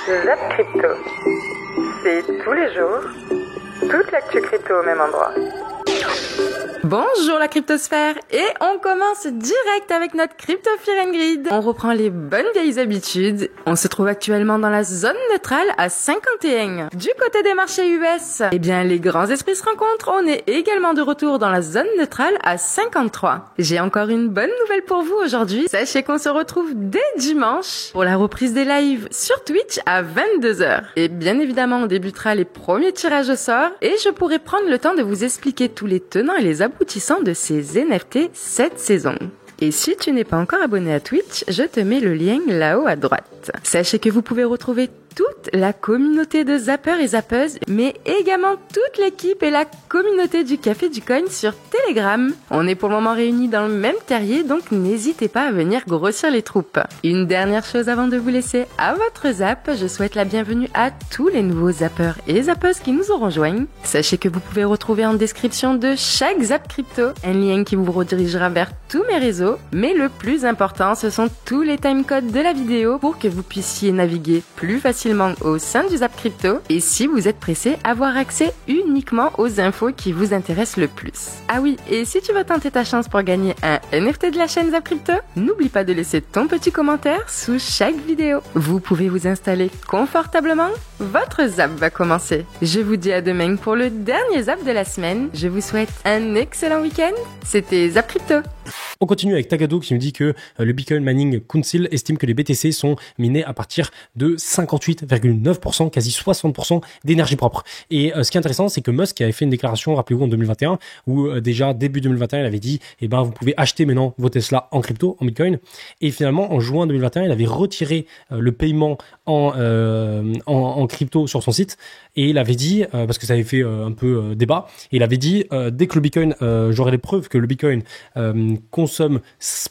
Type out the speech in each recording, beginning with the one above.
Zap Crypto. C'est tous les jours, toute l'actu crypto au même endroit. Bonjour la cryptosphère et on commence direct avec notre Crypto Fear and Greed. On reprend les bonnes vieilles habitudes. On se trouve actuellement dans la zone neutrale à 51. Du côté des marchés US, eh bien les grands esprits se rencontrent. On est également de retour dans la zone neutrale à 53. J'ai encore une bonne nouvelle pour vous aujourd'hui. Sachez qu'on se retrouve dès dimanche pour la reprise des lives sur Twitch à 22h. Et bien évidemment, on débutera les premiers tirages au sort et je pourrai prendre le temps de vous expliquer tous les tenants et les aboutissants de ces NFT cette saison. Et si tu n'es pas encore abonné à Twitch, je te mets le lien là-haut à droite. Sachez que vous pouvez retrouver toute la communauté de zappeurs et zappeuses, mais également toute l'équipe et la communauté du Café du Coin sur Telegram. On est pour le moment réunis dans le même terrier, donc n'hésitez pas à venir grossir les troupes. Une dernière chose avant de vous laisser à votre zap, je souhaite la bienvenue à tous les nouveaux zappeurs et zappeuses qui nous ont rejoints. Sachez que vous pouvez retrouver en description de chaque zap crypto un lien qui vous redirigera vers tous mes réseaux, mais le plus important, ce sont tous les timecodes de la vidéo pour que vous puissiez naviguer plus facilement au sein du Zap Crypto et si vous êtes pressé, avoir accès uniquement aux infos qui vous intéressent le plus. Ah oui, et si tu veux tenter ta chance pour gagner un NFT de la chaîne Zap Crypto, n'oublie pas de laisser ton petit commentaire sous chaque vidéo. Vous pouvez vous installer confortablement, votre Zap va commencer. Je vous dis à demain pour le dernier Zap de la semaine. Je vous souhaite un excellent week-end. C'était Zap Crypto. On continue avec Tagado qui nous dit que le Bitcoin Mining Council estime que les BTC sont minés à partir de 58,9%, quasi 60% d'énergie propre. Et ce qui est intéressant, c'est que Musk avait fait une déclaration, rappelez-vous, en 2021, où déjà début 2021, il avait dit, vous pouvez acheter maintenant vos Tesla en crypto, en Bitcoin. Et finalement, en juin 2021, il avait retiré le paiement en crypto sur son site. Et il avait dit, parce que ça avait fait un peu débat, et il avait dit, dès que le Bitcoin, j'aurai les preuves que le Bitcoin consomme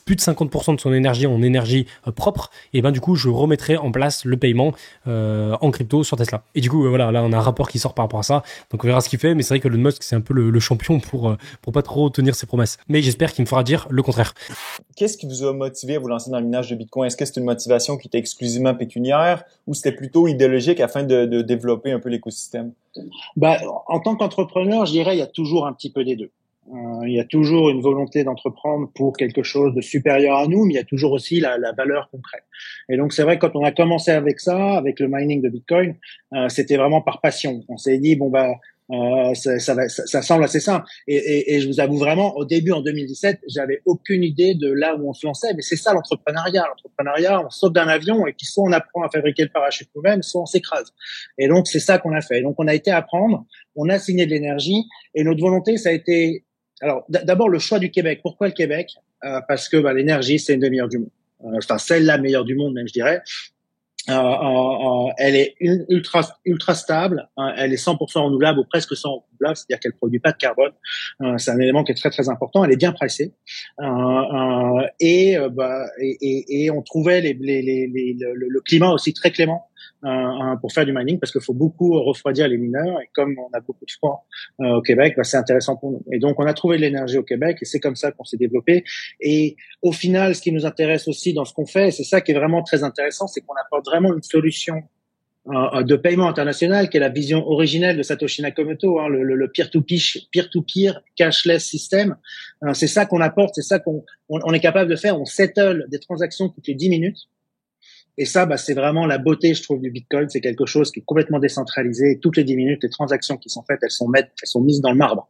plus de 50% de son énergie en énergie propre, et du coup je remettrai en place le paiement en crypto sur Tesla. Et du coup voilà, là on a un rapport qui sort par rapport à ça, donc on verra ce qu'il fait, mais c'est vrai que Elon Musk c'est un peu le champion pour pas trop tenir ses promesses, mais j'espère qu'il me fera dire le contraire. Qu'est-ce qui vous a motivé à vous lancer dans le minage de Bitcoin? Est-ce que c'est une motivation qui était exclusivement pécuniaire ou c'était plutôt idéologique afin de développer un peu l'écosystème? En tant qu'entrepreneur, je dirais il y a toujours un petit peu des deux. Il y a toujours une volonté d'entreprendre pour quelque chose de supérieur à nous, mais il y a toujours aussi la valeur concrète. Et donc c'est vrai que quand on a commencé avec ça, avec le mining de Bitcoin, c'était vraiment par passion. On s'est dit ça semble assez simple. Et je vous avoue vraiment, au début en 2017, j'avais aucune idée de là où on se lançait. Mais c'est ça l'entrepreneuriat. L'entrepreneuriat, on saute d'un avion et puis soit on apprend à fabriquer le parachute nous-mêmes, soit on s'écrase. Et donc c'est ça qu'on a fait. Et donc on a été apprendre, on a signé de l'énergie et notre volonté ça a été. Alors, d'abord, le choix du Québec. Pourquoi le Québec? Parce que l'énergie, c'est une des meilleures du monde. C'est la meilleure du monde, même, je dirais. Elle est ultra stable. Elle est 100% renouvelable ou presque 100% renouvelable, c'est-à-dire qu'elle produit pas de carbone. C'est un élément qui est très très important. Elle est bien pricée. Et on trouvait le climat aussi très clément. Pour faire du mining parce qu'il faut beaucoup refroidir les mineurs et comme on a beaucoup de froid au Québec, c'est intéressant pour nous. Et donc on a trouvé de l'énergie au Québec et c'est comme ça qu'on s'est développé. Et au final, ce qui nous intéresse aussi dans ce qu'on fait, et c'est ça qui est vraiment très intéressant, c'est qu'on apporte vraiment une solution de paiement international qui est la vision originelle de Satoshi Nakamoto, le peer-to-peer cashless system. C'est ça qu'on apporte, c'est ça qu'on est capable de faire. On settle des transactions toutes les 10 minutes. Et ça, c'est vraiment la beauté, je trouve, du Bitcoin. C'est quelque chose qui est complètement décentralisé. Et toutes les 10 minutes, les transactions qui sont faites, elles sont mises dans le marbre.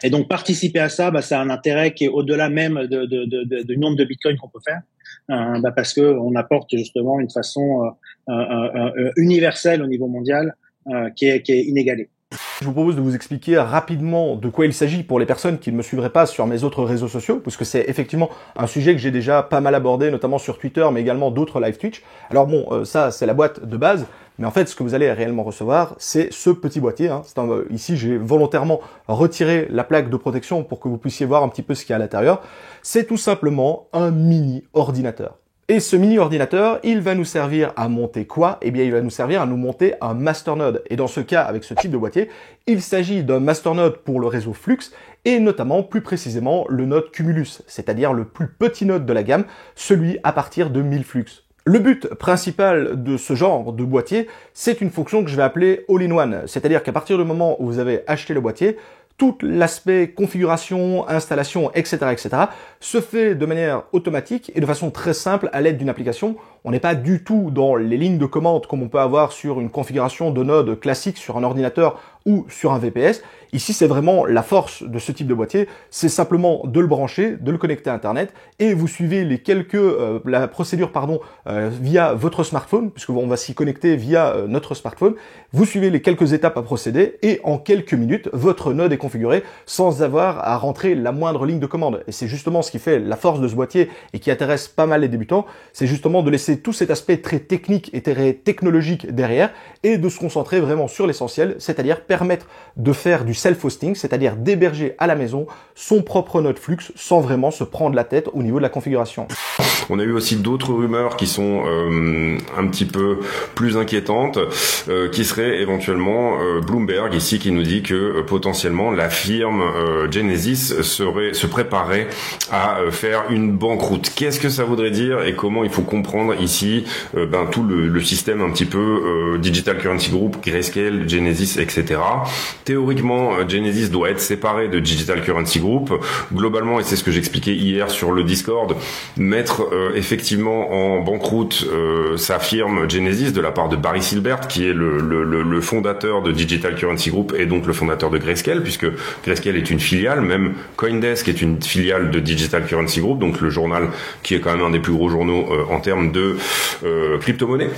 Et donc, participer à ça, c'est un intérêt qui est au-delà même du nombre de Bitcoins qu'on peut faire. Parce que on apporte justement une façon universelle au niveau mondial qui est inégalée. Je vous propose de vous expliquer rapidement de quoi il s'agit pour les personnes qui ne me suivraient pas sur mes autres réseaux sociaux, parce que c'est effectivement un sujet que j'ai déjà pas mal abordé, notamment sur Twitter, mais également d'autres live Twitch. Alors ça c'est la boîte de base, mais en fait ce que vous allez réellement recevoir, c'est ce petit boîtier. Ici j'ai volontairement retiré la plaque de protection pour que vous puissiez voir un petit peu ce qu'il y a à l'intérieur. C'est tout simplement un mini ordinateur. Et ce mini ordinateur, il va nous servir à monter quoi? Eh bien, il va nous servir à nous monter un masternode. Et dans ce cas, avec ce type de boîtier, il s'agit d'un masternode pour le réseau Flux et notamment, plus précisément, le node Cumulus, c'est-à-dire le plus petit node de la gamme, celui à partir de 1000 Flux. Le but principal de ce genre de boîtier, c'est une fonction que je vais appeler all-in-one. C'est-à-dire qu'à partir du moment où vous avez acheté le boîtier, tout l'aspect configuration, installation, etc., se fait de manière automatique et de façon très simple à l'aide d'une application. On n'est pas du tout dans les lignes de commande comme on peut avoir sur une configuration de node classique sur un ordinateur ou sur un VPS. Ici, c'est vraiment la force de ce type de boîtier, c'est simplement de le brancher, de le connecter à Internet, et vous suivez la procédure via votre smartphone, puisqu'on va s'y connecter via notre smartphone. Vous suivez les quelques étapes à procéder, et en quelques minutes, votre node est configuré sans avoir à rentrer la moindre ligne de commande. Et c'est justement ce qui fait la force de ce boîtier et qui intéresse pas mal les débutants, c'est justement de laisser tout cet aspect très technique et très technologique derrière, et de se concentrer vraiment sur l'essentiel, c'est-à-dire permettre de faire du self-hosting, c'est-à-dire d'héberger à la maison son propre node Flux sans vraiment se prendre la tête au niveau de la configuration. On a eu aussi d'autres rumeurs qui sont un petit peu plus inquiétantes, qui seraient éventuellement Bloomberg ici qui nous dit que potentiellement la firme Genesis se préparait à faire une banqueroute. Qu'est-ce que ça voudrait dire et comment il faut comprendre ici tout le système un petit peu Digital Currency Group, Grayscale, Genesis, etc. Théoriquement, Genesis doit être séparé de Digital Currency Group. Globalement, et c'est ce que j'expliquais hier sur le Discord, mettre effectivement en banqueroute sa firme Genesis de la part de Barry Silbert, qui est le fondateur de Digital Currency Group et donc le fondateur de Grayscale, puisque Grayscale est une filiale, même CoinDesk est une filiale de Digital Currency Group, donc le journal qui est quand même un des plus gros journaux en termes de crypto-monnaie.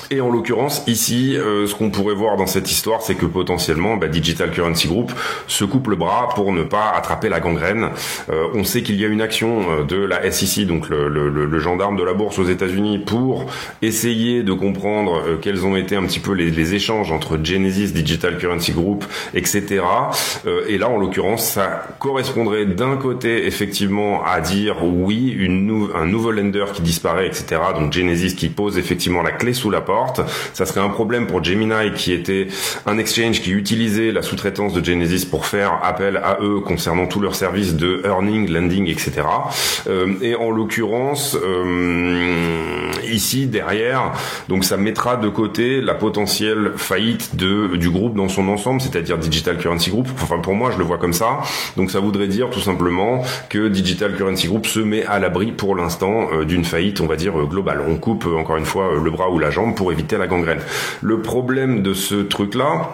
Et en l'occurrence, ici, ce qu'on pourrait voir dans cette histoire, c'est que potentiellement, Digital Currency Group se coupe le bras pour ne pas attraper la gangrène. On sait qu'il y a une action de la SEC, donc le gendarme de la bourse aux États-Unis, pour essayer de comprendre quels ont été un petit peu les échanges entre Genesis, Digital Currency Group, etc. Et là, en l'occurrence, ça correspondrait d'un côté, effectivement, à dire oui, un nouveau lender qui disparaît, etc. Donc Genesis qui pose effectivement la clé sous la porte. Ça serait un problème pour Gemini qui était un exchange qui utilisait la sous-traitance de Genesis pour faire appel à eux concernant tous leurs services de earning, lending, etc. Et en l'occurrence, ici derrière, donc ça mettra de côté la potentielle faillite du groupe dans son ensemble, c'est-à-dire Digital Currency Group. Enfin pour moi je le vois comme ça. Donc ça voudrait dire tout simplement que Digital Currency Group se met à l'abri pour l'instant d'une faillite, on va dire globale. On coupe encore une fois le bras ou la jambe pour éviter la gangrène. Le problème de ce truc-là,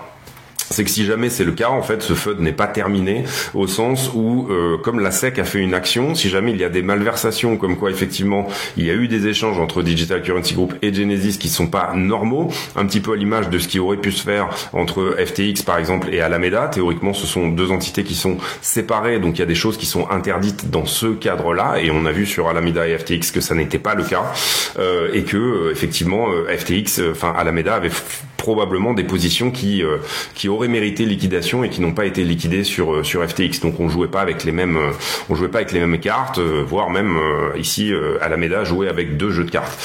c'est que si jamais c'est le cas, en fait, ce FUD n'est pas terminé, au sens où, comme la SEC a fait une action, si jamais il y a des malversations, comme quoi effectivement il y a eu des échanges entre Digital Currency Group et Genesis qui sont pas normaux, un petit peu à l'image de ce qui aurait pu se faire entre FTX par exemple et Alameda. Théoriquement, ce sont deux entités qui sont séparées, donc il y a des choses qui sont interdites dans ce cadre-là, et on a vu sur Alameda et FTX que ça n'était pas le cas, et que effectivement Alameda avait probablement des positions qui auraient mérité liquidation et qui n'ont pas été liquidées sur FTX. Donc on jouait pas avec les mêmes cartes, voire même ici Alameda jouait avec deux jeux de cartes.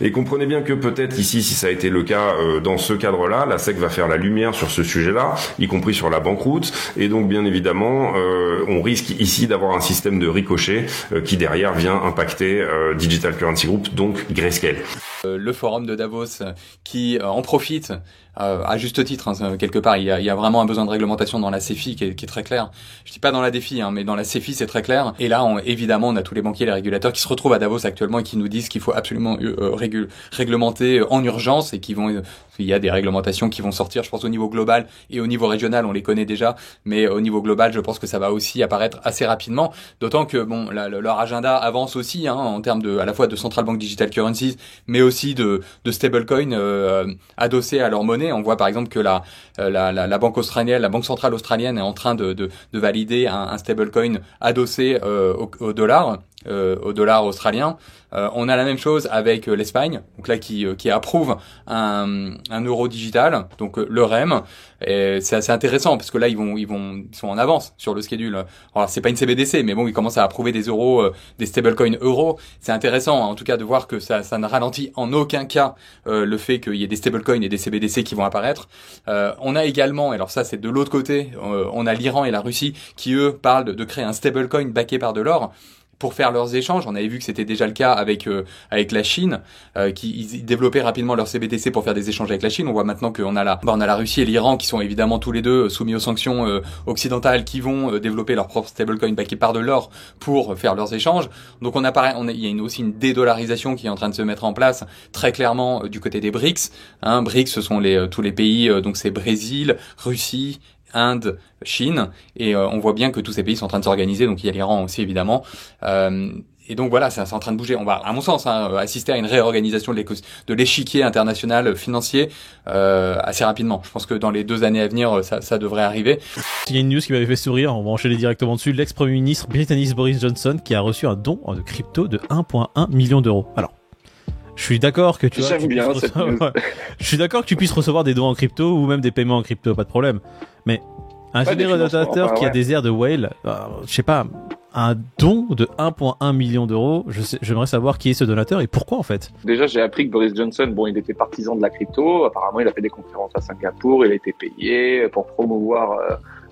Et comprenez bien que peut-être ici, si ça a été le cas dans ce cadre-là, la SEC va faire la lumière sur ce sujet-là, y compris sur la banqueroute, et donc bien évidemment on risque ici d'avoir un système de ricochet qui derrière vient impacter Digital Currency Group, donc Grayscale. Le forum de Davos qui en profite à juste titre, quelque part, il y a vraiment un besoin de réglementation dans la CEFI qui est très clair. Je dis pas dans la DeFi, mais dans la CEFI c'est très clair. Et là, évidemment, on a tous les banquiers, les régulateurs qui se retrouvent à Davos actuellement et qui nous disent qu'il faut absolument réglementer en urgence et il y a des réglementations qui vont sortir, je pense au niveau global et au niveau régional, on les connaît déjà, mais au niveau global, je pense que ça va aussi apparaître assez rapidement. D'autant que leur agenda avance aussi en termes à la fois de central bank digital currencies, mais aussi de stablecoin adossés à leur monnaie. On voit par exemple que la banque australienne, la banque centrale australienne est en train de valider un stablecoin adossé au dollar australien. On a la même chose avec l'Espagne, donc là qui approuve un euro digital, donc le REM. Et c'est assez intéressant parce que là ils sont en avance sur le schedule. Alors c'est pas une CBDC, mais bon, ils commencent à approuver des euros, des stablecoins euros. C'est intéressant en tout cas de voir que ça ne ralentit en aucun cas le fait qu'il y ait des stablecoins et des CBDC qui vont apparaître. On a également, alors ça c'est de l'autre côté, on a l'Iran et la Russie qui eux parlent de créer un stablecoin backé par de l'or. pour faire leurs échanges. On avait vu que c'était déjà le cas avec la Chine, ils développaient rapidement leur CBDC pour faire des échanges avec la Chine. On voit maintenant qu'on a la Russie et l'Iran qui sont évidemment tous les deux soumis aux sanctions occidentales, qui vont développer leur propre stablecoin backé par de l'or pour faire leurs échanges. Donc il y a aussi une dédollarisation qui est en train de se mettre en place très clairement du côté des BRICS. BRICS, ce sont tous les pays, donc c'est Brésil, Russie, Inde, Chine, et on voit bien que tous ces pays sont en train de s'organiser, donc il y a l'Iran aussi évidemment, et donc voilà, c'est en train de bouger. On va, à mon sens, assister à une réorganisation de l'échiquier international financier assez rapidement. Je pense que dans les 2 années à venir, ça devrait arriver. Il y a une news qui m'avait fait sourire, on va enchaîner directement dessus. L'ex-premier ministre britannique Boris Johnson qui a reçu un don de crypto de 1,1 million d'euros. Alors, je suis d'accord que je suis d'accord que tu puisses recevoir des dons en crypto ou même des paiements en crypto, pas de problème. Mais un généreux donateur qui a des airs de whale, je sais pas, un don de 1,1 million d'euros, j'aimerais savoir qui est ce donateur et pourquoi en fait. Déjà, j'ai appris que Boris Johnson, il était partisan de la crypto. Apparemment, il a fait des conférences à Singapour, il a été payé pour promouvoir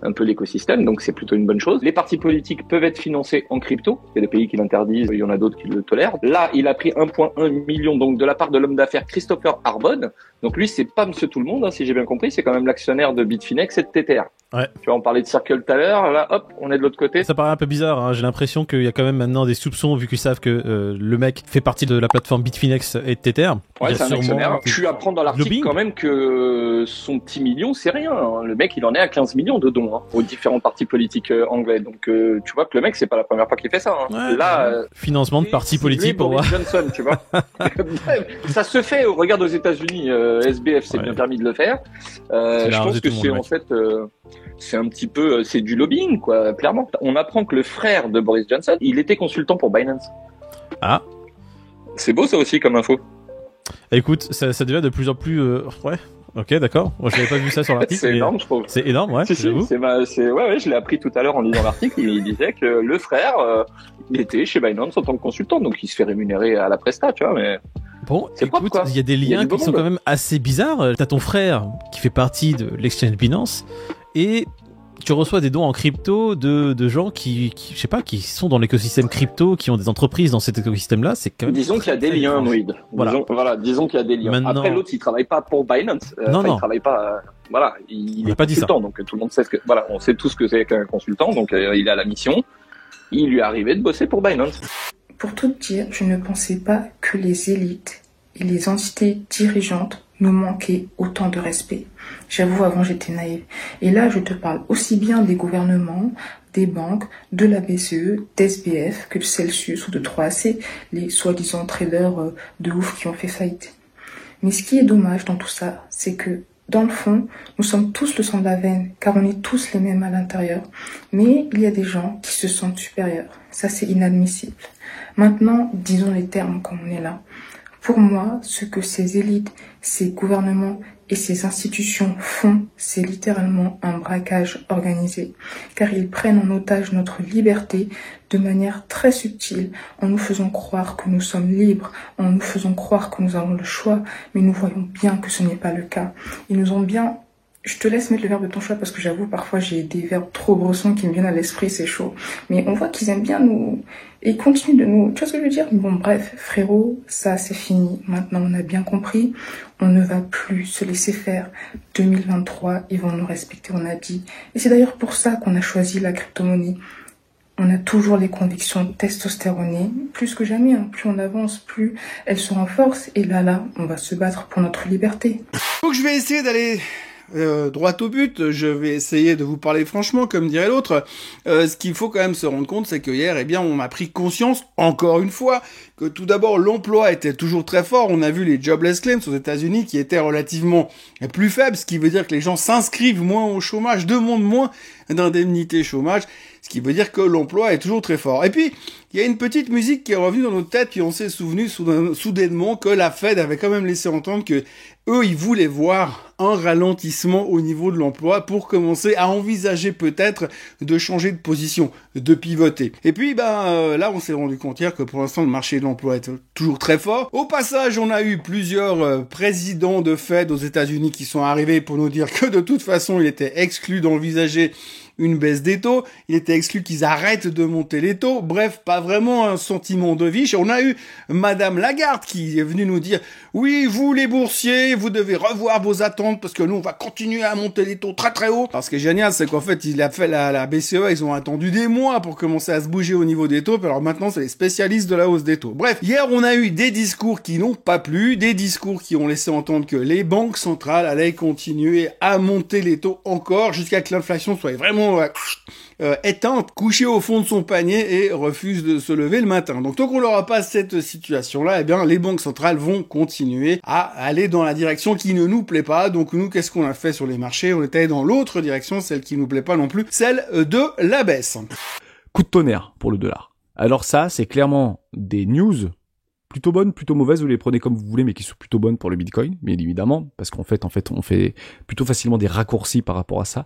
un peu l'écosystème, donc c'est plutôt une bonne chose. Les partis politiques peuvent être financés en crypto. Il y a des pays qui l'interdisent, il y en a d'autres qui le tolèrent. Là, il a pris 1,1 million donc de la part de l'homme d'affaires Christopher Arbonne. Donc lui, c'est pas Monsieur Tout le Monde, si j'ai bien compris, c'est quand même l'actionnaire de Bitfinex et de Tether. Ouais. Tu vois, on parlait de Circle tout à l'heure, là, hop, on est de l'autre côté. Ça paraît un peu bizarre, j'ai l'impression qu'il y a quand même maintenant des soupçons, vu qu'ils savent que le mec fait partie de la plateforme Bitfinex et de Tether. Ouais, c'est un actionnaire. Tu apprends dans l'article quand même que son petit million, c'est rien. Le mec, il en est à 15 millions de dons aux différents partis politiques anglais. Donc, tu vois que le mec, c'est pas la première fois qu'il fait ça. Ouais, là, financement de partis politiques pour Boris Johnson, tu vois. Ça se fait. Regarde aux États-Unis, SBF s'est bien permis de le faire. Je pense que c'est en fait. C'est un petit peu, c'est du lobbying, quoi, clairement. On apprend que le frère de Boris Johnson, il était consultant pour Binance. Ah. C'est beau, ça aussi, comme info. Écoute, ça devient de plus en plus, ouais. Ok, d'accord. Moi, je n'avais pas vu ça sur l'article. C'est énorme, je trouve. C'est énorme, ouais. Si, j'avoue. Ouais, je l'ai appris tout à l'heure en lisant l'article. Il disait que le frère, il était chez Binance en tant que consultant, donc il se fait rémunérer à la presta, tu vois, mais. Bon, écoute, il y a des liens qui sont quand même assez bizarres. T'as ton frère qui fait partie de l'exchange Binance et tu reçois des dons en crypto de gens qui je sais pas, qui sont dans l'écosystème crypto, qui ont des entreprises dans cet écosystème-là. C'est quand même. Disons qu'il y a des liens, Moïd. Disons qu'il y a des liens. Maintenant... Après, l'autre, il travaille pas pour Binance. Non. Il travaille pas. Voilà, il est pas consultant, donc tout le monde sait on sait tout ce que c'est qu'un consultant, donc il est à la mission. Il lui est arrivé de bosser pour Binance. Pour tout dire, je ne pensais pas que les élites et les entités dirigeantes nous manquaient autant de respect. J'avoue, avant j'étais naïve. Et là, je te parle aussi bien des gouvernements, des banques, de la BCE, d'SBF, que de Celsius ou de 3AC, les soi-disant traders de ouf qui ont fait faillite. Mais ce qui est dommage dans tout ça, c'est que dans le fond, nous sommes tous le sang de la veine, car on est tous les mêmes à l'intérieur. Mais il y a des gens qui se sentent supérieurs. Ça, c'est inadmissible. Maintenant, disons les termes comme on est là. Pour moi, ce que ces élites, ces gouvernements et ces institutions font, c'est littéralement un braquage organisé, car ils prennent en otage notre liberté de manière très subtile, en nous faisant croire que nous sommes libres, en nous faisant croire que nous avons le choix, mais nous voyons bien que ce n'est pas le cas. Ils nous ont bien... Je te laisse mettre le verbe de ton choix parce que j'avoue, parfois j'ai des verbes trop brossons qui me viennent à l'esprit, c'est chaud. Mais on voit qu'ils aiment bien nous... Et ils continuent de nous... Tu vois ce que je veux dire? Bon, bref, frérot, ça c'est fini. Maintenant, on a bien compris. On ne va plus se laisser faire. 2023, ils vont nous respecter, on a dit. Et c'est d'ailleurs pour ça qu'on a choisi la crypto-monnaie. On a toujours les convictions testostéronées. Plus que jamais, plus on avance, plus elles se renforcent. Et là, on va se battre pour notre liberté. Donc je vais essayer d'aller... droit au but, je vais essayer de vous parler franchement, comme dirait l'autre. Ce qu'il faut quand même se rendre compte, c'est que hier, on a pris conscience, encore une fois, que tout d'abord, l'emploi était toujours très fort. On a vu les jobless claims aux États-Unis qui étaient relativement plus faibles, ce qui veut dire que les gens s'inscrivent moins au chômage, demandent moins d'indemnités chômage, ce qui veut dire que l'emploi est toujours très fort. Et puis, il y a une petite musique qui est revenue dans notre tête, puis on s'est souvenu soudainement que la Fed avait quand même laissé entendre que eux, ils voulaient voir un ralentissement au niveau de l'emploi pour commencer à envisager peut-être de changer de position, de pivoter. Et puis, là, on s'est rendu compte hier que pour l'instant, le marché de l'emploi est toujours très fort. Au passage, on a eu plusieurs présidents de Fed aux États-Unis qui sont arrivés pour nous dire que de toute façon, il était exclu d'envisager une baisse des taux. Il était exclu qu'ils arrêtent de monter les taux. Bref, pas vraiment un sentiment de viche. On a eu Madame Lagarde qui est venue nous dire « Oui, vous les boursiers, vous devez revoir vos attentes parce que nous, on va continuer à monter les taux très très haut. » Alors ce qui est génial, c'est qu'en fait, il a fait la BCE, ils ont attendu des mois pour commencer à se bouger au niveau des taux. Alors maintenant, c'est les spécialistes de la hausse des taux. Bref, hier, on a eu des discours qui n'ont pas plu, des discours qui ont laissé entendre que les banques centrales allaient continuer à monter les taux encore jusqu'à que l'inflation soit vraiment éteinte, couchée au fond de son panier et refuse de se lever le matin. Donc tant qu'on n'aura pas cette situation-là, eh bien les banques centrales vont continuer à aller dans la direction qui ne nous plaît pas. Donc nous, qu'est-ce qu'on a fait sur les marchés? On est allé dans l'autre direction, celle qui nous plaît pas non plus, celle de la baisse. Coup de tonnerre pour le dollar. Alors ça, c'est clairement des news plutôt bonnes, plutôt mauvaises, vous les prenez comme vous voulez, mais qui sont plutôt bonnes pour le Bitcoin, bien évidemment, parce qu'en fait, on fait plutôt facilement des raccourcis par rapport à ça.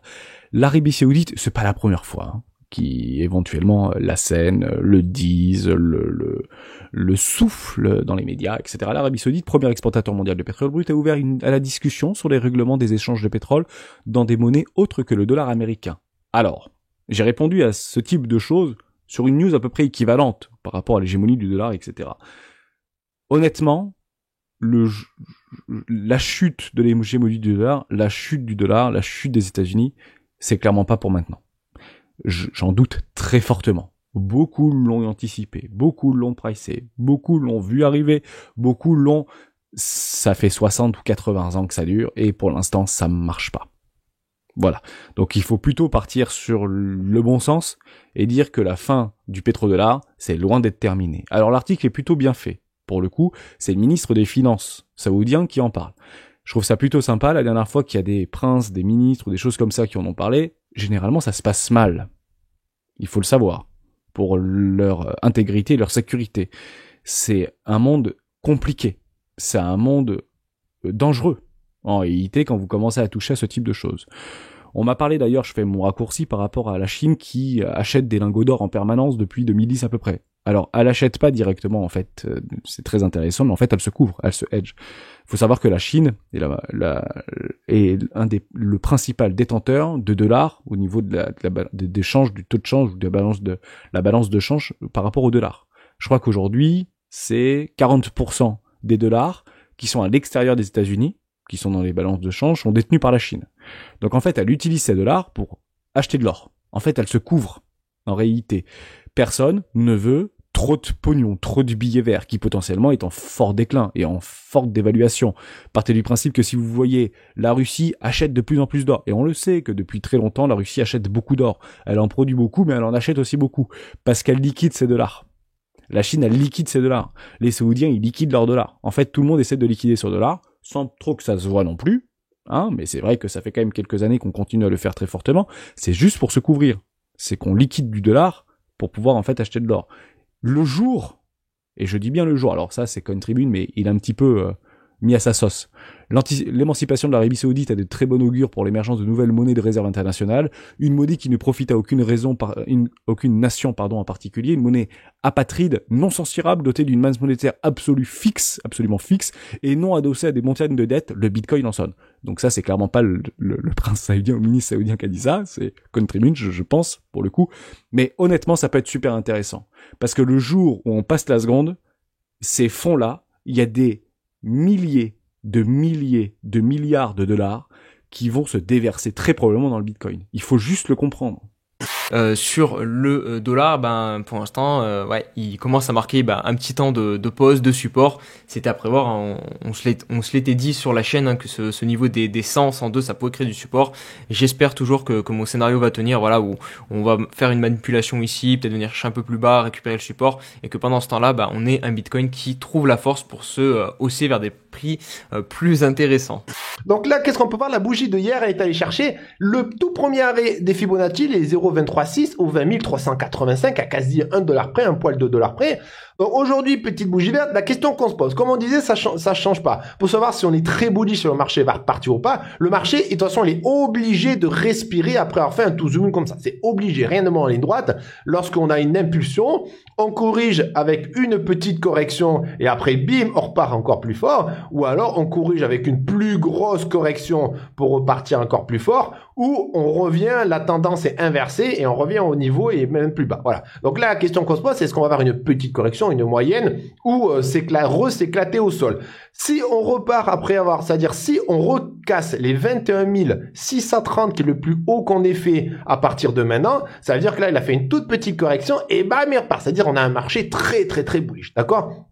L'Arabie Saoudite, c'est pas la première fois qui éventuellement l'assène, le disent, le souffle dans les médias, etc. L'Arabie Saoudite, premier exportateur mondial de pétrole brut, a ouvert à la discussion sur les règlements des échanges de pétrole dans des monnaies autres que le dollar américain. Alors, j'ai répondu à ce type de choses sur une news à peu près équivalente par rapport à l'hégémonie du dollar, etc. Honnêtement, la chute de l'hégémonie du dollar, la chute des États-Unis, c'est clairement pas pour maintenant. J'en doute très fortement. Beaucoup l'ont anticipé, beaucoup l'ont pricé, beaucoup l'ont vu arriver, ça fait 60 ou 80 ans que ça dure, et pour l'instant, ça marche pas. Voilà. Donc il faut plutôt partir sur le bon sens et dire que la fin du pétrodollar, c'est loin d'être terminé. Alors l'article est plutôt bien fait. Pour le coup, c'est le ministre des Finances saoudien qui en parle. Je trouve ça plutôt sympa. La dernière fois qu'il y a des princes, des ministres ou des choses comme ça qui en ont parlé, généralement ça se passe mal. Il faut le savoir. Pour leur intégrité, leur sécurité. C'est un monde compliqué. C'est un monde dangereux. En réalité, quand vous commencez à toucher à ce type de choses. On m'a parlé d'ailleurs, je fais mon raccourci par rapport à la Chine qui achète des lingots d'or en permanence depuis 2010 à peu près. Alors, elle achète pas directement, en fait, c'est très intéressant, mais en fait, elle se couvre, elle se hedge. Il faut savoir que la Chine est le principal détenteur de dollars au niveau des changes, du taux de change, ou de la balance de change par rapport au dollar. Je crois qu'aujourd'hui, c'est 40% des dollars qui sont à l'extérieur des États-Unis, qui sont dans les balances de change, sont détenus par la Chine. Donc en fait, elle utilise ces dollars pour acheter de l'or. En fait, elle se couvre. En réalité, personne ne veut trop de pognon, trop de billets verts, qui potentiellement est en fort déclin et en forte dévaluation. Partez du principe que si vous voyez, la Russie achète de plus en plus d'or. Et on le sait que depuis très longtemps, la Russie achète beaucoup d'or. Elle en produit beaucoup, mais elle en achète aussi beaucoup. Parce qu'elle liquide ses dollars. La Chine, elle liquide ses dollars. Les Saoudiens, ils liquident leurs dollars. En fait, tout le monde essaie de liquider ses dollars, sans trop que ça se voit non plus. Mais c'est vrai que ça fait quand même quelques années qu'on continue à le faire très fortement. C'est juste pour se couvrir. C'est qu'on liquide du dollar pour pouvoir en fait acheter de l'or. Le jour, et je dis bien le jour, alors ça c'est Coin Tribune, mais il est un petit peu mis à sa sauce. L'émancipation de l'Arabie Saoudite a de très bon augure pour l'émergence de nouvelles monnaies de réserve internationale, une monnaie qui ne profite à aucune nation en particulier, une monnaie apatride, non censurable, dotée d'une masse monétaire absolument fixe, et non adossée à des montagnes de dettes, le Bitcoin en sonne. Donc ça c'est clairement pas le prince saoudien ou le ministre saoudien qui a dit ça, c'est Coin Tribune, je pense, pour le coup. Mais honnêtement, ça peut être super intéressant. Parce que le jour où on passe la seconde, ces fonds-là, il y a des milliers de milliards de dollars qui vont se déverser très probablement dans le Bitcoin. Il faut juste le comprendre. Sur le dollar, pour l'instant, il commence à marquer un petit temps de pause, de support. C'était à prévoir. On se l'était dit sur la chaîne que ce niveau des 100, 102, ça pourrait créer du support. J'espère toujours que mon scénario va tenir. Voilà, où on va faire une manipulation ici, peut-être venir chercher un peu plus bas, récupérer le support, et que pendant ce temps-là, on ait un Bitcoin qui trouve la force pour se hausser vers des prix plus intéressants. Donc là, qu'est-ce qu'on peut voir? La bougie de hier est allée chercher le tout premier arrêt des Fibonacci, les 0,236 au 20 385 à quasi $1 près, un poil de $1 près. Donc aujourd'hui, petite bougie verte, la question qu'on se pose, comme on disait, ça change pas. Pour savoir si on est très bullish sur le marché va repartir ou pas, le marché, de toute façon, il est obligé de respirer après avoir fait un to the moon comme ça. C'est obligé, rien de moins en ligne droite. Lorsqu'on a une impulsion, on corrige avec une petite correction et après, bim, on repart encore plus fort. Ou alors, on corrige avec une plus grosse correction pour repartir encore plus fort. Ou on revient, la tendance est inversée et on revient au niveau et même plus bas. Voilà. Donc là, la question qu'on se pose, c'est est-ce qu'on va avoir une petite correction, une moyenne, ou s'éclater au sol. Si on repart après avoir, c'est-à-dire si on recasse les 21 630 qui est le plus haut qu'on ait fait à partir de maintenant, ça veut dire que là, il a fait une toute petite correction et bam, il repart. C'est-à-dire on a un marché très, très, très bullish. D'accord?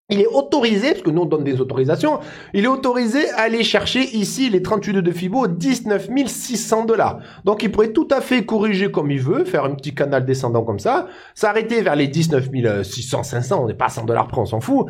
Il est autorisé, parce que nous on donne des autorisations, il est autorisé à aller chercher ici les 38 de Fibo, 19 600 $. Donc il pourrait tout à fait corriger comme il veut, faire un petit canal descendant comme ça, s'arrêter vers les 19 600, 500, on n'est pas à 100 $ près, on s'en fout.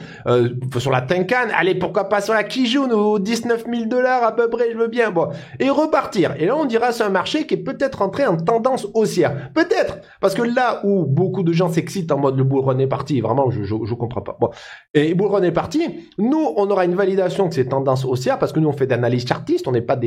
Sur la Tenkan, allez, pourquoi pas sur la Kijun, aux 19 000 $ à peu près, je veux bien, bon. Et repartir. Et là on dira c'est un marché qui est peut-être entré en tendance haussière. Peut-être, parce que là où beaucoup de gens s'excitent en mode le bull run est parti, vraiment je comprends pas. Bon. Et bull run est parti, nous on aura une validation que c'est tendance haussière parce que nous on fait d'analyse chartiste, on n'est pas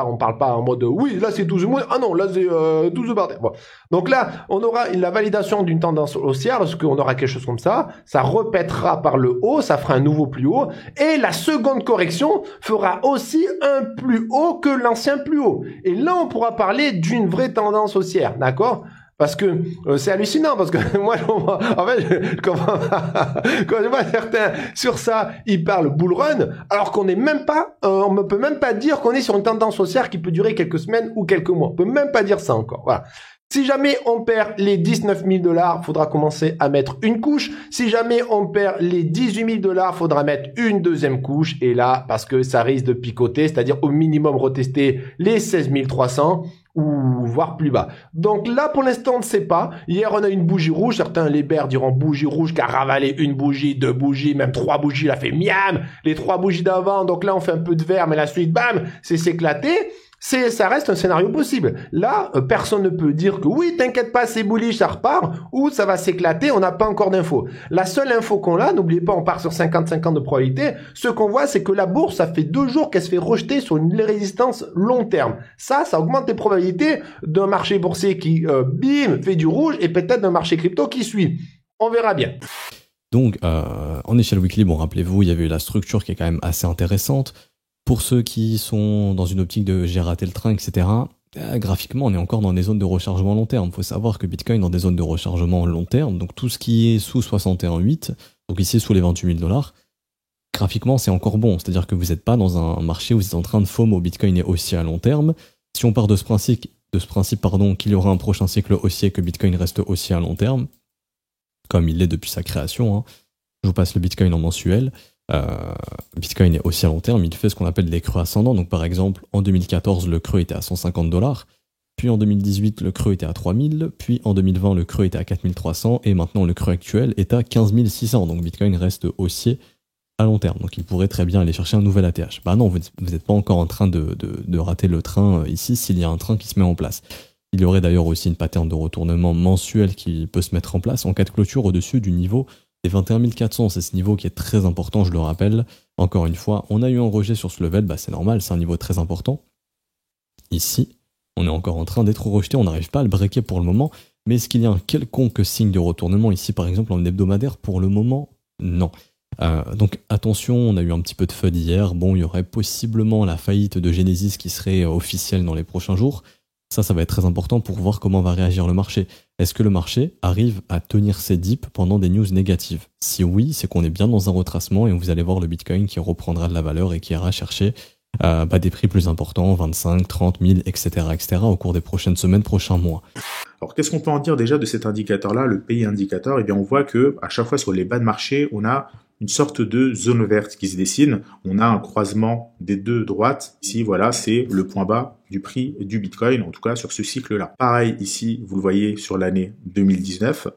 on parle pas en mode oui là c'est 12 mois, ah non là c'est 12 barres. Bon. Donc là on aura la validation d'une tendance haussière parce qu'on aura quelque chose comme ça repètera par le haut, ça fera un nouveau plus haut et la seconde correction fera aussi un plus haut que l'ancien plus haut. Et là on pourra parler d'une vraie tendance haussière, d'accord? Parce que c'est hallucinant, parce que moi, en fait, quand je vois certains sur ça, ils parlent bull run, alors qu'on n'est même pas, on ne peut même pas dire qu'on est sur une tendance haussière qui peut durer quelques semaines ou quelques mois. On peut même pas dire ça encore. Voilà. Si jamais on perd les 19 000 $, faudra commencer à mettre une couche. Si jamais on perd les 18 000 $, faudra mettre une deuxième couche. Et là, parce que ça risque de picoter, c'est-à-dire au minimum retester les 16 300 ou voire plus bas. Donc là, pour l'instant, on ne sait pas. Hier, on a une bougie rouge. Certains, les bears diront bougie rouge qui a ravalé une bougie, deux bougies, même trois bougies. Il a fait miam. Les trois bougies d'avant. Donc là, on fait un peu de vert, mais la suite, bam, c'est s'éclater. Ça reste un scénario possible. Là, personne ne peut dire que oui, t'inquiète pas, c'est bullish, ça repart, ou ça va s'éclater, on n'a pas encore d'infos. La seule info qu'on a, n'oubliez pas, on part sur 50-50 de probabilité, ce qu'on voit, c'est que la bourse, ça fait 2 jours qu'elle se fait rejeter sur une résistance long terme. Ça augmente les probabilités d'un marché boursier qui, bim, fait du rouge, et peut-être d'un marché crypto qui suit. On verra bien. Donc, en échelle weekly, bon, rappelez-vous, il y avait eu la structure qui est quand même assez intéressante. Pour ceux qui sont dans une optique de j'ai raté le train, etc., graphiquement, on est encore dans des zones de rechargement long terme. Il faut savoir que Bitcoin est dans des zones de rechargement long terme, donc tout ce qui est sous 61,8, donc ici sous les 28 000 $, graphiquement, c'est encore bon. C'est-à-dire que vous n'êtes pas dans un marché où vous êtes en train de FOMO. Bitcoin est haussier à long terme. Si on part de ce principe, qu'il y aura un prochain cycle haussier, que Bitcoin reste haussier à long terme, comme il l'est depuis sa création, hein. Je vous passe le Bitcoin en mensuel. Bitcoin est aussi à long terme, il fait ce qu'on appelle des creux ascendants. Donc par exemple, en 2014, le creux était à 150 $, puis en 2018, le creux était à 3000, puis en 2020, le creux était à 4300, et maintenant le creux actuel est à 15 600. Donc Bitcoin reste haussier à long terme. Donc il pourrait très bien aller chercher un nouvel ATH. Bah non, vous n'êtes pas encore en train de rater le train ici s'il y a un train qui se met en place. Il y aurait d'ailleurs aussi une pattern de retournement mensuel qui peut se mettre en place en cas de clôture au-dessus du niveau des 21 400, c'est ce niveau qui est très important, je le rappelle. Encore une fois, on a eu un rejet sur ce level, bah c'est normal, c'est un niveau très important. Ici, on est encore en train d'être rejeté, on n'arrive pas à le breaker pour le moment, mais est-ce qu'il y a un quelconque signe de retournement ici, par exemple, en hebdomadaire? Pour le moment, non. Donc attention, on a eu un petit peu de FUD hier, bon, il y aurait possiblement la faillite de Genesis qui serait officielle dans les prochains jours. Ça va être très important pour voir comment va réagir le marché. Est-ce que le marché arrive à tenir ses dips pendant des news négatives? Si oui, c'est qu'on est bien dans un retracement et vous allez voir le Bitcoin qui reprendra de la valeur et qui ira chercher des prix plus importants, 25, 30 000, etc., au cours des prochaines semaines, prochains mois. Alors, qu'est-ce qu'on peut en dire déjà de cet indicateur-là, le PI indicateur? Eh bien, on voit que à chaque fois sur les bas de marché, on a une sorte de zone verte qui se dessine. On a un croisement des deux droites. Ici, voilà, c'est le point bas du prix du Bitcoin, en tout cas sur ce cycle-là. Pareil, ici, vous le voyez sur l'année 2019.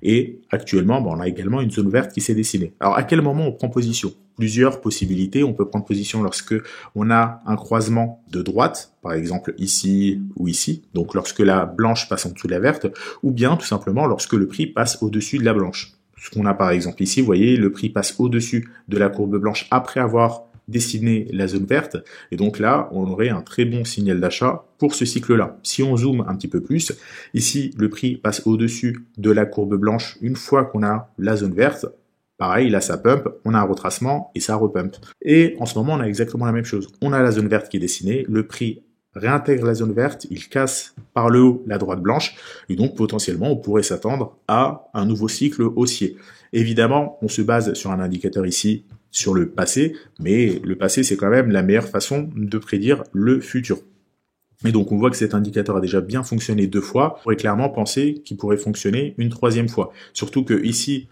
Et actuellement, on a également une zone verte qui s'est dessinée. Alors, à quel moment on prend position? Plusieurs possibilités. On peut prendre position lorsque on a un croisement de droite, par exemple ici ou ici. Donc, lorsque la blanche passe en dessous de la verte, ou bien tout simplement lorsque le prix passe au-dessus de la blanche. ce qu'on a par exemple ici, vous voyez, le prix passe au-dessus de la courbe blanche après avoir dessiné la zone verte. Et donc là, on aurait un très bon signal d'achat pour ce cycle-là. Si on zoome un petit peu plus, ici, le prix passe au-dessus de la courbe blanche une fois qu'on a la zone verte. Pareil, là, ça pump, on a un retracement et ça repump. Et en ce moment, on a exactement la même chose. On a la zone verte qui est dessinée, le prix réintègre la zone verte, il casse par le haut la droite blanche, et donc potentiellement, on pourrait s'attendre à un nouveau cycle haussier. Évidemment, on se base sur un indicateur ici, sur le passé, mais le passé, c'est quand même la meilleure façon de prédire le futur. Et donc, on voit que cet indicateur a déjà bien fonctionné 2 fois. On pourrait clairement penser qu'il pourrait fonctionner une 3e fois. Surtout que ici,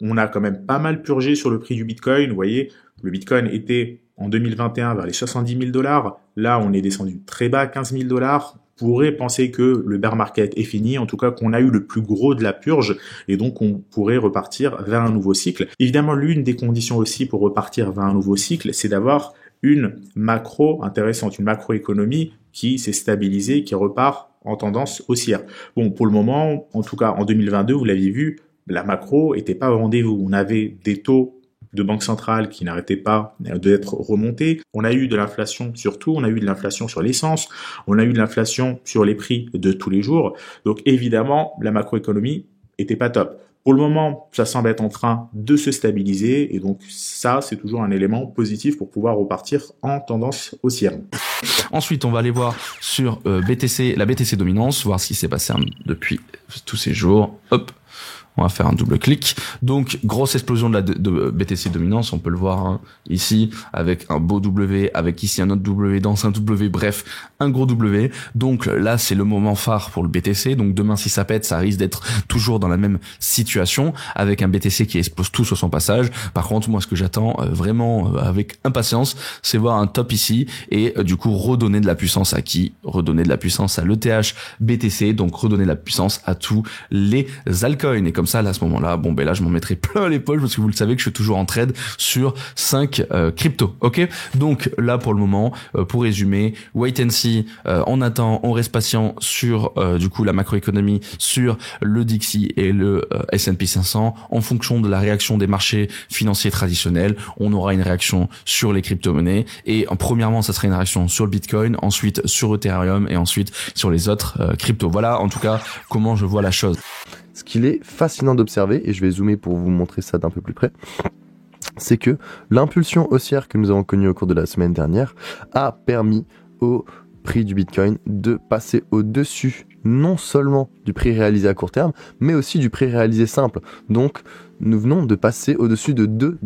on a quand même pas mal purgé sur le prix du Bitcoin. Vous voyez, le Bitcoin était en 2021 vers les 70 000 $. Là, on est descendu très bas, 15 000 $. On pourrait penser que le bear market est fini, en tout cas qu'on a eu le plus gros de la purge, et donc on pourrait repartir vers un nouveau cycle. Évidemment, l'une des conditions aussi pour repartir vers un nouveau cycle, c'est d'avoir une macro intéressante, une macroéconomie qui s'est stabilisée, qui repart en tendance haussière. Bon, pour le moment, en tout cas en 2022, vous l'avez vu, la macro était pas au rendez-vous. On avait des taux de banque centrale qui n'arrêtaient pas d'être remontés. On a eu de l'inflation surtout, on a eu de l'inflation sur l'essence, on a eu de l'inflation sur les prix de tous les jours. Donc évidemment, la macroéconomie était pas top. Pour le moment, ça semble être en train de se stabiliser et donc ça, c'est toujours un élément positif pour pouvoir repartir en tendance haussière. Ensuite, on va aller voir sur BTC, la BTC dominance, voir ce qui s'est passé depuis tous ces jours. Hop. On va faire un double clic. Donc, grosse explosion de BTC dominance. On peut le voir ici avec un beau W, avec ici un autre W, dans un W, bref, un gros W. Donc là, c'est le moment phare pour le BTC. Donc demain, si ça pète, ça risque d'être toujours dans la même situation avec un BTC qui explose tout sur son passage. Par contre, moi, ce que j'attends vraiment avec impatience, c'est voir un top ici et du coup redonner de la puissance à qui? Redonner de la puissance à l'ETH BTC. Donc redonner de la puissance à tous les altcoins. Et comme ça, là, à ce moment-là, bon, ben là, je m'en mettrai plein les poches parce que vous le savez que je suis toujours en trade sur 5 cryptos. Ok? Donc là, pour le moment, pour résumer, wait and see, on attend, on reste patient sur du coup la macroéconomie, sur le Dixie et le S&P 500. En fonction de la réaction des marchés financiers traditionnels, on aura une réaction sur les crypto-monnaies et premièrement, ça sera une réaction sur le Bitcoin, ensuite sur Ethereum et ensuite sur les autres cryptos. Voilà, en tout cas, comment je vois la chose. Ce qu'il est fascinant d'observer, et je vais zoomer pour vous montrer ça d'un peu plus près, c'est que l'impulsion haussière que nous avons connue au cours de la semaine dernière a permis au prix du Bitcoin de passer au-dessus non seulement du prix réalisé à court terme, mais aussi du prix réalisé simple. Donc, nous venons de passer au-dessus de 2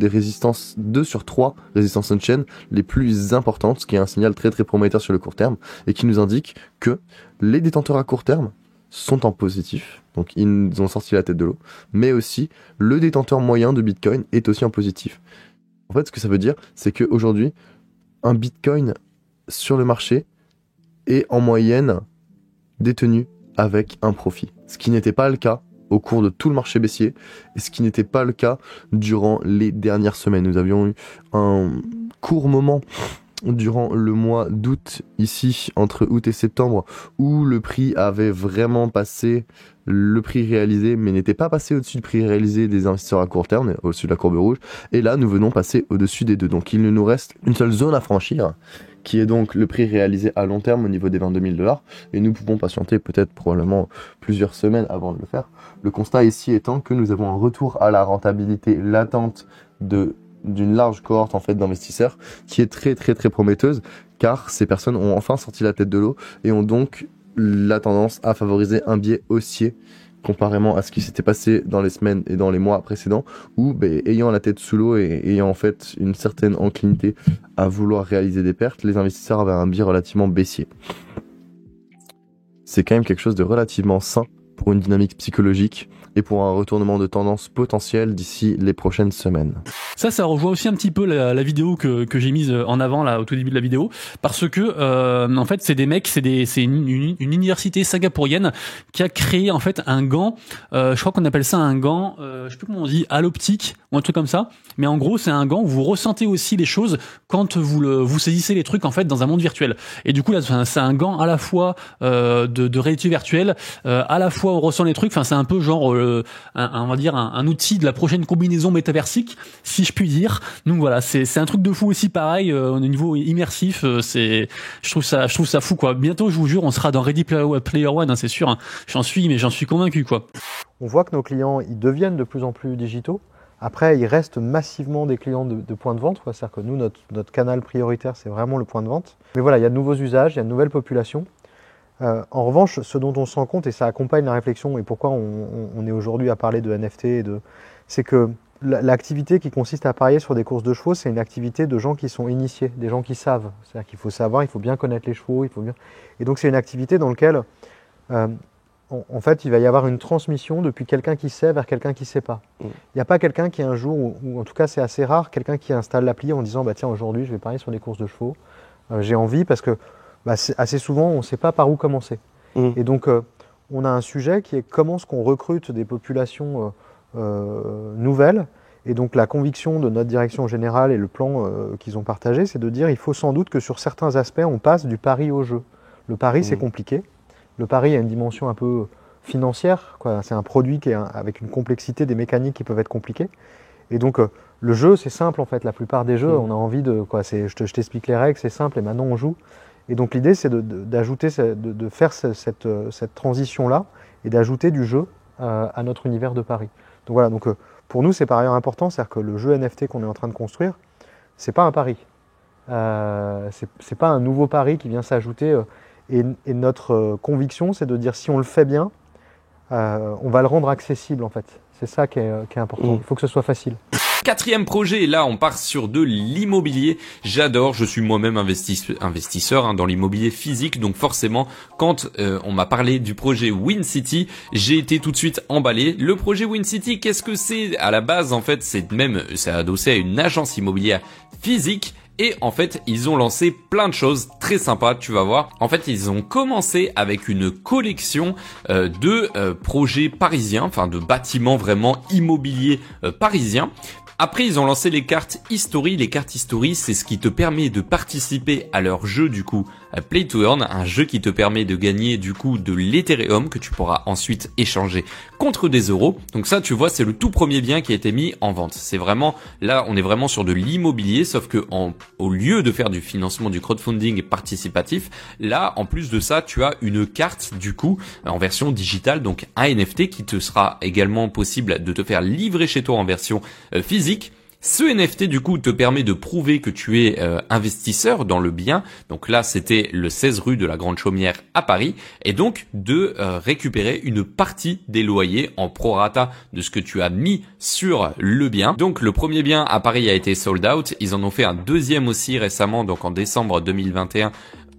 sur 3 résistances on-chain les plus importantes, ce qui est un signal très très prometteur sur le court terme, et qui nous indique que les détenteurs à court terme sont en positif, donc ils ont sorti la tête de l'eau, mais aussi le détenteur moyen de Bitcoin est aussi en positif. En fait, ce que ça veut dire, c'est qu'aujourd'hui, un Bitcoin sur le marché est en moyenne détenu avec un profit, ce qui n'était pas le cas au cours de tout le marché baissier, et ce qui n'était pas le cas durant les dernières semaines. Nous avions eu un court moment durant le mois d'août, ici, entre août et septembre, où le prix avait vraiment passé le prix réalisé, mais n'était pas passé au-dessus du prix réalisé des investisseurs à court terme, au-dessus de la courbe rouge, et là, nous venons passer au-dessus des deux. Donc, il ne nous reste une seule zone à franchir, qui est donc le prix réalisé à long terme au niveau des 22 000 $, et nous pouvons patienter peut-être probablement plusieurs semaines avant de le faire. Le constat ici étant que nous avons un retour à la rentabilité latente d'une large cohorte en fait d'investisseurs qui est très très très prometteuse, car ces personnes ont enfin sorti la tête de l'eau et ont donc la tendance à favoriser un biais haussier comparément à ce qui s'était passé dans les semaines et dans les mois précédents où ayant la tête sous l'eau et ayant en fait une certaine enclinité à vouloir réaliser des pertes, les investisseurs avaient un biais relativement baissier. C'est quand même quelque chose de relativement sain pour une dynamique psychologique et pour un retournement de tendance potentiel d'ici les prochaines semaines. Ça rejoint aussi un petit peu la vidéo que j'ai mise en avant là au tout début de la vidéo, parce que en fait c'est des mecs, c'est une université singapourienne qui a créé en fait un gant, je crois qu'on appelle ça un gant, je sais plus comment on dit, à l'optique ou un truc comme ça, mais en gros c'est un gant où vous ressentez aussi les choses quand vous saisissez les trucs en fait dans un monde virtuel. Et du coup là c'est un gant à la fois de réalité virtuelle, à la fois on ressent les trucs, enfin c'est un peu genre on va dire un outil de la prochaine combinaison métaversique, si je puis dire. Donc voilà, c'est un truc de fou aussi, pareil au niveau immersif. Je trouve ça fou quoi. Bientôt, je vous jure, on sera dans Ready Player One, hein, c'est sûr. Hein. J'en suis convaincu quoi. On voit que nos clients, ils deviennent de plus en plus digitaux. Après, ils restent massivement des clients de points de vente. C'est-à-dire que nous, notre canal prioritaire, c'est vraiment le point de vente. Mais voilà, il y a de nouveaux usages, il y a de nouvelles populations. En revanche, ce dont on se rend compte, et ça accompagne la réflexion, et pourquoi on est aujourd'hui à parler de NFT, c'est que l'activité qui consiste à parier sur des courses de chevaux, c'est une activité de gens qui sont initiés, des gens qui savent. C'est-à-dire qu'il faut savoir, il faut bien connaître les chevaux, Et donc c'est une activité dans laquelle, en fait, il va y avoir une transmission depuis quelqu'un qui sait vers quelqu'un qui ne sait pas. Il n'y a pas quelqu'un qui un jour, ou en tout cas c'est assez rare, quelqu'un qui installe l'appli en disant tiens, aujourd'hui je vais parier sur les courses de chevaux, j'ai envie, parce que assez souvent on ne sait pas par où commencer. Et donc on a un sujet qui est comment est-ce qu'on recrute des populations nouvelles. Et donc la conviction de notre direction générale et le plan qu'ils ont partagé, c'est de dire il faut sans doute que sur certains aspects on passe du pari au jeu. Le pari c'est compliqué. Le pari a une dimension un peu financière, quoi. C'est un produit qui est avec une complexité, des mécaniques qui peuvent être compliquées. Et donc le jeu, c'est simple en fait. La plupart des jeux, on a envie de je t'explique les règles, c'est simple et maintenant on joue. Et donc l'idée, c'est d'ajouter, de faire cette transition-là et d'ajouter du jeu à notre univers de pari. Donc voilà. Donc pour nous, c'est par ailleurs important, c'est-à-dire que le jeu NFT qu'on est en train de construire, c'est pas un pari. C'est pas un nouveau pari qui vient s'ajouter. Et notre conviction, c'est de dire si on le fait bien, on va le rendre accessible en fait. C'est ça qui est important. Il faut que ce soit facile. Quatrième projet, là on part sur de l'immobilier. J'adore, je suis moi-même investisseur dans l'immobilier physique, donc forcément quand on m'a parlé du projet Win City, j'ai été tout de suite emballé. Le projet Win City, qu'est-ce que c'est? À la base en fait c'est adossé à une agence immobilière physique. Et en fait, ils ont lancé plein de choses très sympas, tu vas voir. En fait, ils ont commencé avec une collection de projets parisiens, enfin de bâtiments vraiment immobiliers parisiens. Après, ils ont lancé les cartes History. Les cartes History, c'est ce qui te permet de participer à leur jeu du coup Play to Earn, un jeu qui te permet de gagner du coup de l'Ethereum que tu pourras ensuite échanger contre des euros. Donc ça, tu vois, c'est le tout premier bien qui a été mis en vente. C'est vraiment, là, on est vraiment sur de l'immobilier, sauf que au lieu de faire du financement, du crowdfunding participatif, là, en plus de ça, tu as une carte du coup en version digitale, donc un NFT qui te sera également possible de te faire livrer chez toi en version physique. Ce NFT du coup te permet de prouver que tu es investisseur dans le bien. Donc là c'était le 16 rue de la Grande Chaumière à Paris. Et donc de récupérer une partie des loyers en prorata de ce que tu as mis sur le bien. Donc le premier bien à Paris a été sold out. Ils en ont fait un deuxième aussi récemment, donc en décembre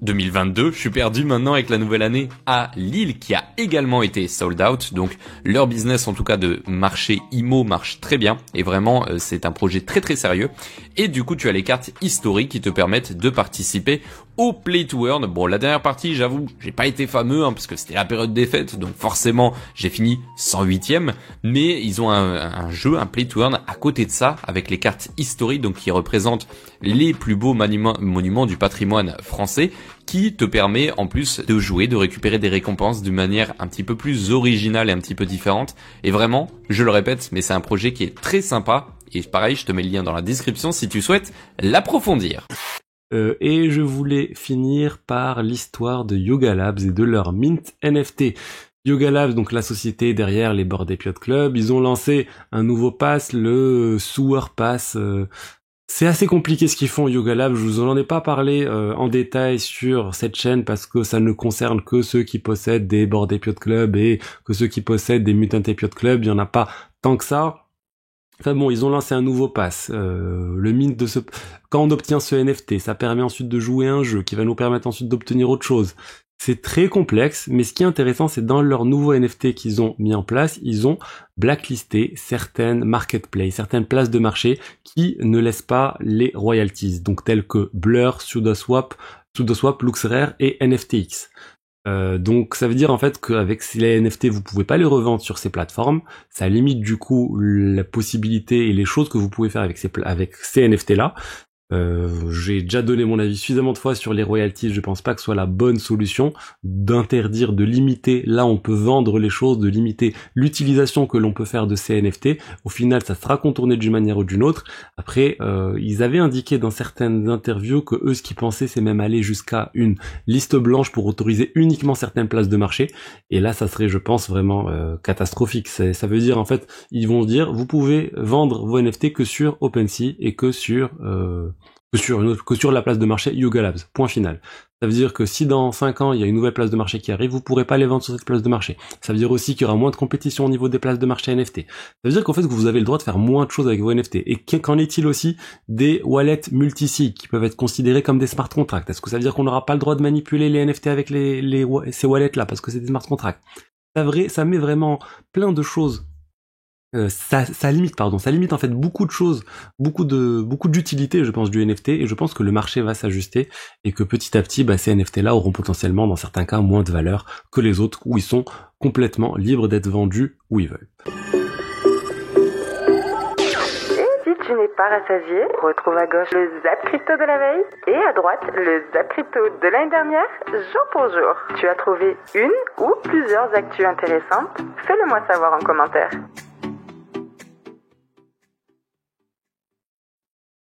2022, je suis perdu maintenant avec la nouvelle année, à Lille qui a également été sold out. Donc leur business en tout cas de marché IMO marche très bien et vraiment c'est un projet très très sérieux. Et du coup tu as les cartes historiques qui te permettent de participer au Play to Earn. Bon, la dernière partie, j'avoue, j'ai pas été fameux parce que c'était la période des fêtes, donc forcément j'ai fini 108e, mais ils ont un jeu, un Play to Earn à côté de ça avec les cartes historiques, donc qui représentent les plus beaux monuments du patrimoine français, qui te permet en plus de jouer, de récupérer des récompenses d'une manière un petit peu plus originale et un petit peu différente. Et vraiment, je le répète, mais c'est un projet qui est très sympa. Et pareil, je te mets le lien dans la description si tu souhaites l'approfondir. Et je voulais finir par l'histoire de Yoga Labs et de leur Mint NFT. Yoga Labs, donc la société derrière les Bored Ape Yacht Club, ils ont lancé un nouveau pass, le Sewer Pass. C'est assez compliqué ce qu'ils font Yoga Labs, je vous en ai pas parlé en détail sur cette chaîne parce que ça ne concerne que ceux qui possèdent des Bored Ape Yacht Club et que ceux qui possèdent des Mutant Ape Yacht Club, il y en a pas tant que ça. Enfin bon, ils ont lancé un nouveau pass. Le mint de quand on obtient ce NFT, ça permet ensuite de jouer à un jeu qui va nous permettre ensuite d'obtenir autre chose. C'est très complexe, mais ce qui est intéressant, c'est dans leur nouveau NFT qu'ils ont mis en place, ils ont blacklisté certaines marketplaces, certaines places de marché qui ne laissent pas les royalties, donc telles que Blur, SudoSwap, LuxRare et NFTX. Donc ça veut dire en fait qu'avec les NFT vous pouvez pas les revendre sur ces plateformes, ça limite du coup la possibilité et les choses que vous pouvez faire avec ces NFT là. J'ai déjà donné mon avis suffisamment de fois sur les royalties. Je pense pas que ce soit la bonne solution d'interdire, de limiter là on peut vendre les choses, de limiter l'utilisation que l'on peut faire de ces NFT. Au final, ça sera contourné d'une manière ou d'une autre. Après, ils avaient indiqué dans certaines interviews que eux, ce qu'ils pensaient, c'est même aller jusqu'à une liste blanche pour autoriser uniquement certaines places de marché. Et là, ça serait, je pense, vraiment catastrophique. Ça veut dire, en fait, ils vont dire, vous pouvez vendre vos NFT que sur OpenSea et que sur la place de marché Yuga Labs. Point final. Ça veut dire que si dans 5 ans, il y a une nouvelle place de marché qui arrive, vous pourrez pas les vendre sur cette place de marché. Ça veut dire aussi qu'il y aura moins de compétition au niveau des places de marché NFT. Ça veut dire qu'en fait, que vous avez le droit de faire moins de choses avec vos NFT. Et qu'en est-il aussi des wallets multi-sig qui peuvent être considérés comme des smart contracts? Est-ce que ça veut dire qu'on n'aura pas le droit de manipuler les NFT avec ces wallets-là parce que c'est des smart contracts? Ça met vraiment plein de choses. Ça limite en fait beaucoup de choses, beaucoup d'utilité, je pense, du NFT, et je pense que le marché va s'ajuster et que petit à petit, ces NFT là auront potentiellement dans certains cas moins de valeur que les autres où ils sont complètement libres d'être vendus où ils veulent. Tu n'es pas rassasié, retrouve à gauche le Zap Crypto de la veille et à droite le Zap Crypto de l'année dernière, jour pour jour. Tu as trouvé une ou plusieurs actus intéressantes? Fais-le moi savoir en commentaire.